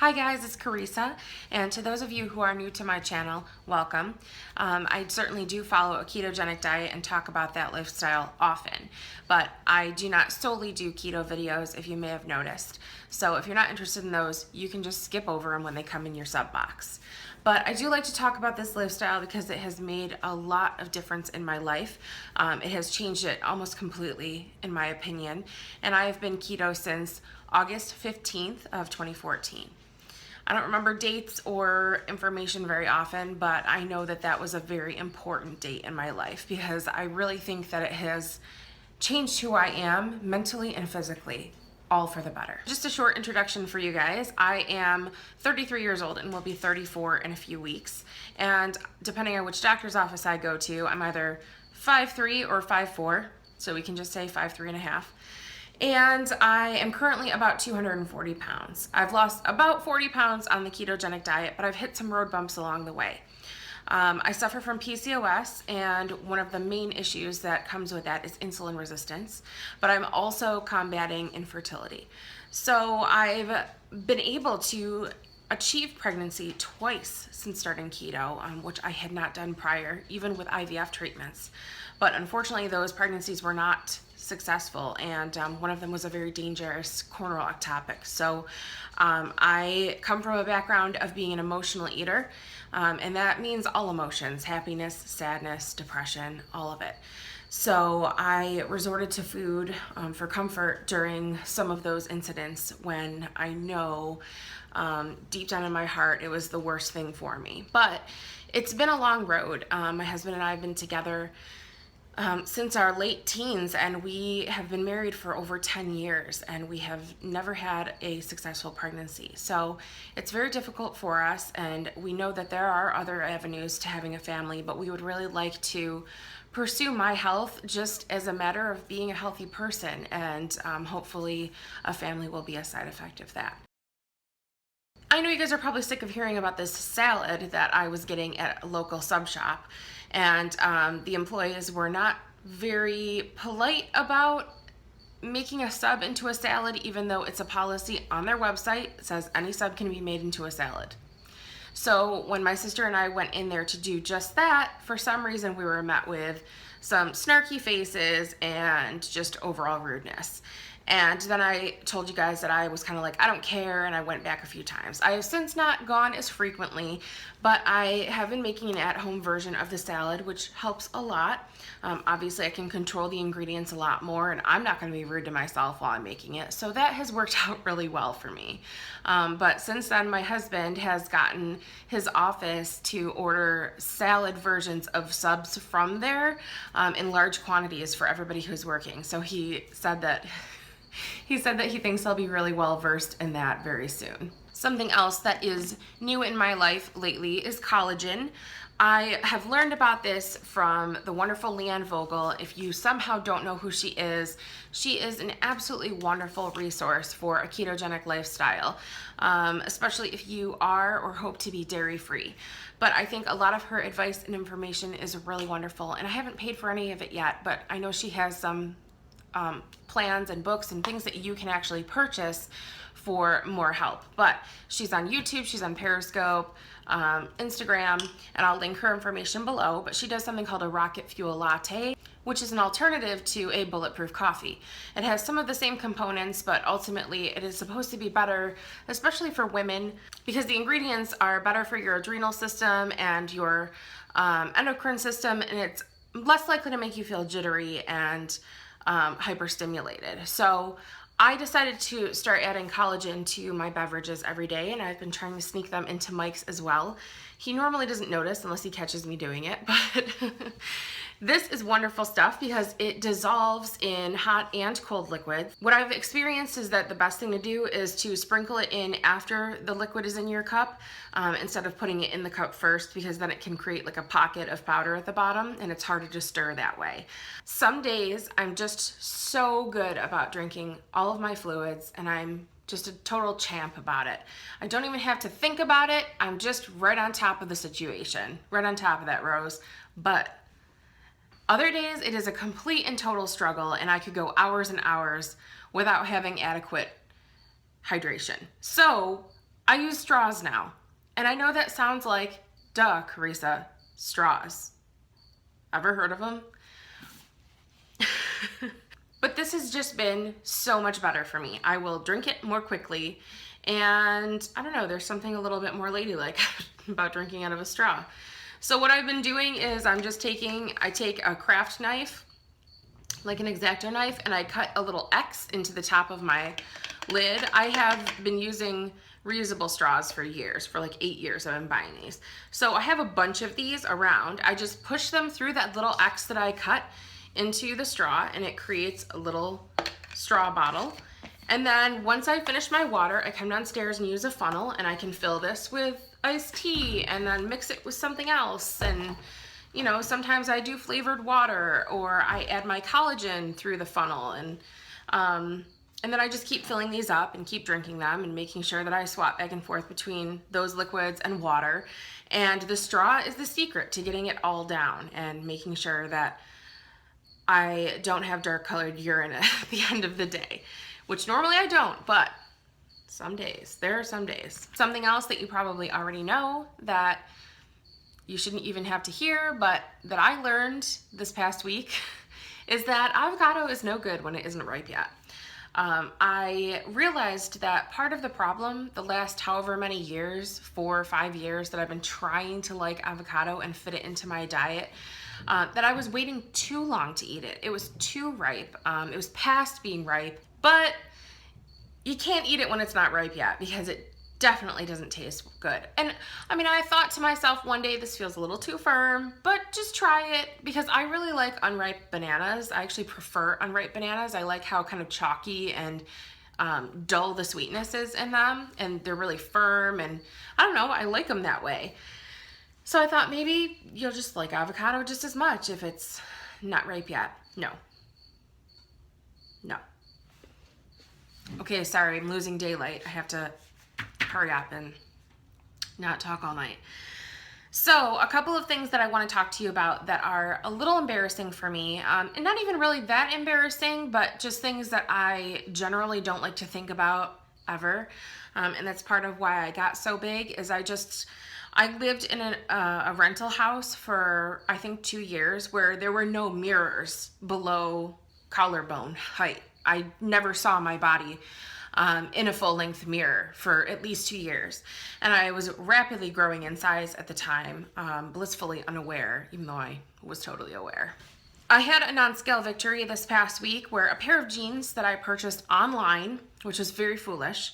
Hi guys, it's Carissa, and to those of you who are new to my channel, welcome. I certainly do follow a ketogenic diet and talk about that lifestyle often, but I do not solely do keto videos, if you may have noticed. So if you're not interested in those, you can just skip over them when they come in your sub box. But I do like to talk about this lifestyle because it has made a lot of difference in my life. It has changed it almost completely, in my opinion, and I have been keto since August 15th of 2014. I don't remember dates or information very often, but I know that that was a very important date in my life because I really think that it has changed who I am mentally and physically, all for the better. Just a short introduction for you guys. I am 33 years old and will be 34 in a few weeks. And depending on which doctor's office I go to, I'm either 5'3" or 5'4", so we can just say 5'3½". And I am currently about 240 pounds. I've lost about 40 pounds on the ketogenic diet, but I've hit some road bumps along the way. I suffer from PCOS, and one of the main issues that comes with that is insulin resistance, but I'm also combating infertility. So I've been able to achieve pregnancy twice since starting keto, which I had not done prior, even with IVF treatments. But unfortunately, those pregnancies were not successful, and one of them was a very dangerous corneal ectopic. So I come from a background of being an emotional eater, and that means all emotions: happiness, sadness, depression, all of it. So I resorted to food for comfort during some of those incidents when I know deep down in my heart it was the worst thing for me. But it's been a long road. My husband and I have been together since our late teens, and we have been married for over 10 years, and we have never had a successful pregnancy. So it's very difficult for us, and we know that there are other avenues to having a family, but we would really like to pursue my health just as a matter of being a healthy person, and hopefully a family will be a side effect of that. I know you guys are probably sick of hearing about this salad that I was getting at a local sub shop, and the employees were not very polite about making a sub into a salad, even though it's a policy on their website that says any sub can be made into a salad. So when my sister and I went in there to do just that, for some reason we were met with some snarky faces and just overall rudeness. And then I told you guys that I was kind of like, I don't care, and I went back a few times. I have since not gone as frequently, but I have been making an at-home version of the salad, which helps a lot. Obviously, I can control the ingredients a lot more, and I'm not going to be rude to myself while I'm making it. So that has worked out really well for me. But since then, my husband has gotten his office to order salad versions of subs from there in large quantities for everybody who's working. So he said that he thinks I'll be really well versed in that very soon. Something else that is new in my life lately is collagen. I have learned about this from the wonderful Leanne Vogel. If you somehow don't know who she is an absolutely wonderful resource for a ketogenic lifestyle, especially if you are or hope to be dairy-free. But I think a lot of her advice and information is really wonderful, and I haven't paid for any of it yet, but I know she has some plans and books and things that you can actually purchase for more help. But she's on YouTube, she's on Periscope, Instagram, and I'll link her information below. But she does something called a rocket fuel latte, which is an alternative to a bulletproof coffee. It has some of the same components, but ultimately it is supposed to be better, especially for women, because the ingredients are better for your adrenal system and your endocrine system, and it's less likely to make you feel jittery and hyperstimulated. So I decided to start adding collagen to my beverages every day, and I've been trying to sneak them into Mike's as well. He normally doesn't notice unless he catches me doing it, but this is wonderful stuff because it dissolves in hot and cold liquids. What I've experienced is that the best thing to do is to sprinkle it in after the liquid is in your cup instead of putting it in the cup first, because then it can create like a pocket of powder at the bottom and it's harder to stir that way. Some days I'm just so good about drinking all of my fluids, and I'm just a total champ about it. I don't even have to think about it. I'm just right on top of the situation, right on top of that, Rose. But other days it is a complete and total struggle, and I could go hours and hours without having adequate hydration. So I use straws now. And I know that sounds like, duh, Carissa, straws. Ever heard of them? But this has just been so much better for me. I will drink it more quickly, and I don't know, there's something a little bit more ladylike about drinking out of a straw. So what I've been doing is I take a craft knife, like an X-Acto knife, and I cut a little X into the top of my lid. I have been using reusable straws for years, for like 8 years I've been buying these. So I have a bunch of these around. I just push them through that little X that I cut into the straw, and it creates a little straw bottle. And then once I finish my water, I come downstairs and use a funnel, and I can fill this with iced tea and then mix it with something else. And you know, sometimes I do flavored water, or I add my collagen through the funnel, and then I just keep filling these up and keep drinking them and making sure that I swap back and forth between those liquids and water. And the straw is the secret to getting it all down and making sure that I don't have dark colored urine at the end of the day, which normally I don't, but some days, there are some days. Something else that you probably already know that you shouldn't even have to hear, but that I learned this past week is that avocado is no good when it isn't ripe yet. I realized that part of the problem the last however many years, 4 or 5 years, that I've been trying to like avocado and fit it into my diet, that I was waiting too long to eat it. It was too ripe. It was past being ripe, but you can't eat it when it's not ripe yet because it definitely doesn't taste good. And I mean, I thought to myself one day, this feels a little too firm, but just try it, because I really like unripe bananas. I actually prefer unripe bananas. I like how kind of chalky and dull the sweetness is in them, and they're really firm, and I don't know, I like them that way. So I thought maybe you'll just like avocado just as much if it's not ripe yet. No. Okay, sorry, I'm losing daylight. I have to hurry up and not talk all night. So a couple of things that I want to talk to you about that are a little embarrassing for me, and not even really that embarrassing, but just things that I generally don't like to think about ever. And that's part of why I got so big, is I lived in a rental house for, I think, 2 years, where there were no mirrors below collarbone height. I never saw my body in a full-length mirror for at least 2 years. And I was rapidly growing in size at the time, blissfully unaware, even though I was totally aware. I had a non-scale victory this past week where a pair of jeans that I purchased online, which was very foolish,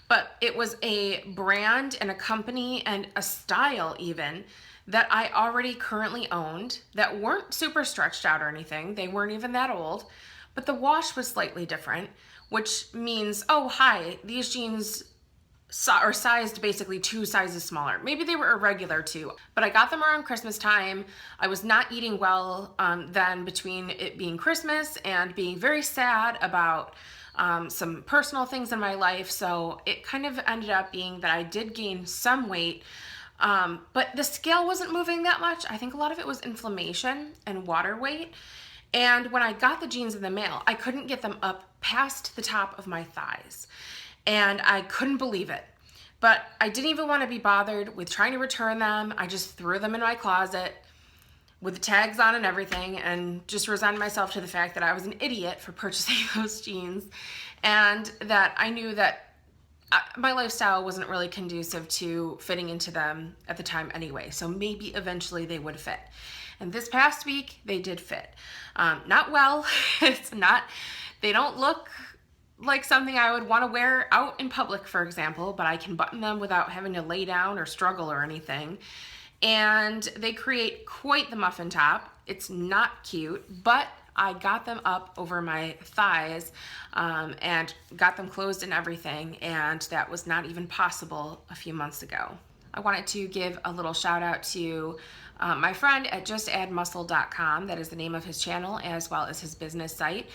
but it was a brand and a company and a style even that I already currently owned, that weren't super stretched out or anything. They weren't even that old, but the wash was slightly different, which means, oh, hi, these jeans are sized basically 2 sizes smaller. Maybe they were irregular too, but I got them around Christmas time. I was not eating well then, between it being Christmas and being very sad about some personal things in my life. So it kind of ended up being that I did gain some weight, but the scale wasn't moving that much. I think a lot of it was inflammation and water weight. And when I got the jeans in the mail, I couldn't get them up past the top of my thighs. And I couldn't believe it. But I didn't even want to be bothered with trying to return them. I just threw them in my closet with the tags on and everything, and just resigned myself to the fact that I was an idiot for purchasing those jeans, and that I knew that my lifestyle wasn't really conducive to fitting into them at the time anyway. So maybe eventually they would fit. And this past week, they did fit. Not well. They don't look like something I would want to wear out in public, for example, but I can button them without having to lay down or struggle or anything. And they create quite the muffin top. It's not cute, but I got them up over my thighs and got them closed and everything, and that was not even possible a few months ago. I wanted to give a little shout out to my friend at justaddmuscle.com. That is the name of his channel as well as his business site.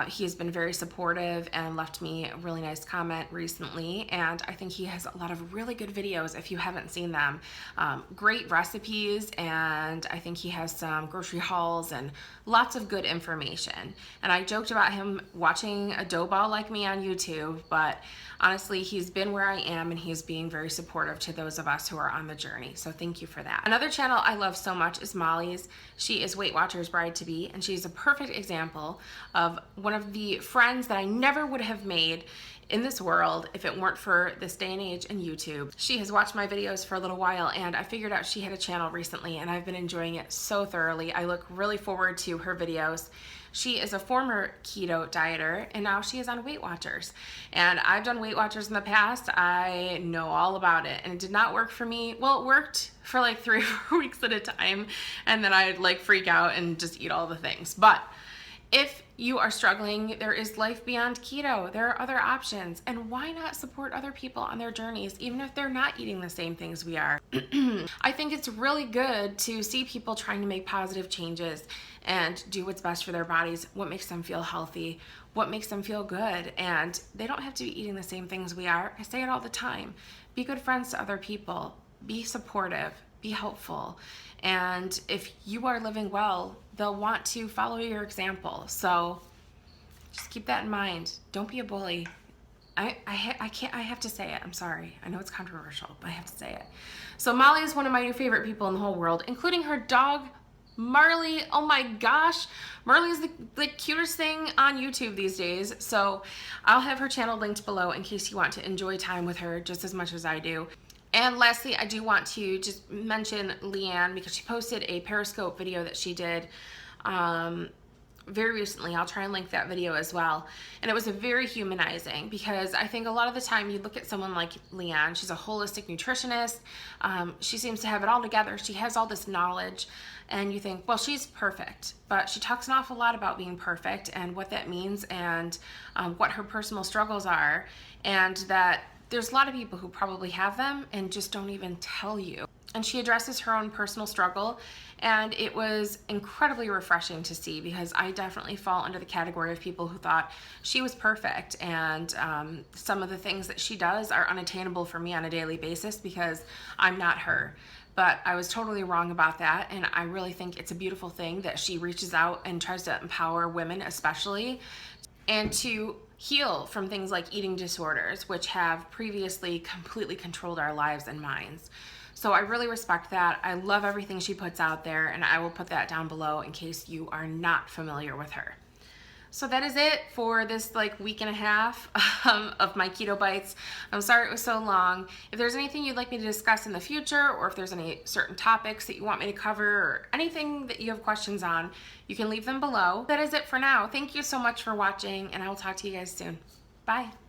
He has been very supportive and left me a really nice comment recently, and I think he has a lot of really good videos if you haven't seen them. Great recipes, and I think he has some grocery hauls and lots of good information. And I joked about him watching a dough ball like me on YouTube, but honestly, he's been where I am and he's being very supportive to those of us who are on the journey. So thank you for that. Another channel I love so much is Molly's. She is Weight Watchers Bride to Be, and she's a perfect example of one of the friends that I never would have made in this world if it weren't for this day and age and YouTube. She has watched my videos for a little while, and I figured out she had a channel recently, and I've been enjoying it so thoroughly. I look really forward to her videos. She is a former keto dieter, and now she is on Weight Watchers. And I've done Weight Watchers in the past. I know all about it, and it did not work for me. Well, it worked for like 3 or 4 weeks at a time, and then I'd like freak out and just eat all the things. But if you are struggling, there is life beyond keto. There are other options, and why not support other people on their journeys, even if they're not eating the same things we are? I think it's really good to see people trying to make positive changes and do what's best for their bodies, what makes them feel healthy, what makes them feel good, and they don't have to be eating the same things we are. I say it all the time. Be good friends to other people. Be supportive. Be helpful. And if you are living well, they'll want to follow your example. So just keep that in mind. Don't be a bully. I have to say it. I'm sorry. I know it's controversial, but I have to say it. So Molly is one of my new favorite people in the whole world, including her dog, Marley. Oh my gosh. Marley is the cutest thing on YouTube these days. So I'll have her channel linked below in case you want to enjoy time with her just as much as I do. And lastly, I do want to just mention Leanne, because she posted a Periscope video that she did very recently. I'll try and link that video as well. And it was a very humanizing, because I think a lot of the time you look at someone like Leanne, she's a holistic nutritionist. She seems to have it all together. She has all this knowledge, and you think, well, she's perfect. But she talks an awful lot about being perfect and what that means, and what her personal struggles are, and that there's a lot of people who probably have them and just don't even tell you. And she addresses her own personal struggle, and it was incredibly refreshing to see, because I definitely fall under the category of people who thought she was perfect, and some of the things that she does are unattainable for me on a daily basis because I'm not her. But I was totally wrong about that, and I really think it's a beautiful thing that she reaches out and tries to empower women especially, and to heal from things like eating disorders, which have previously completely controlled our lives and minds. So I really respect that. I love everything she puts out there, and I will put that down below in case you are not familiar with her. So that is it for this like week and a half of my keto bites. I'm sorry it was so long. If there's anything you'd like me to discuss in the future, or if there's any certain topics that you want me to cover, or anything that you have questions on, you can leave them below. That is it for now. Thank you so much for watching, and I will talk to you guys soon. Bye.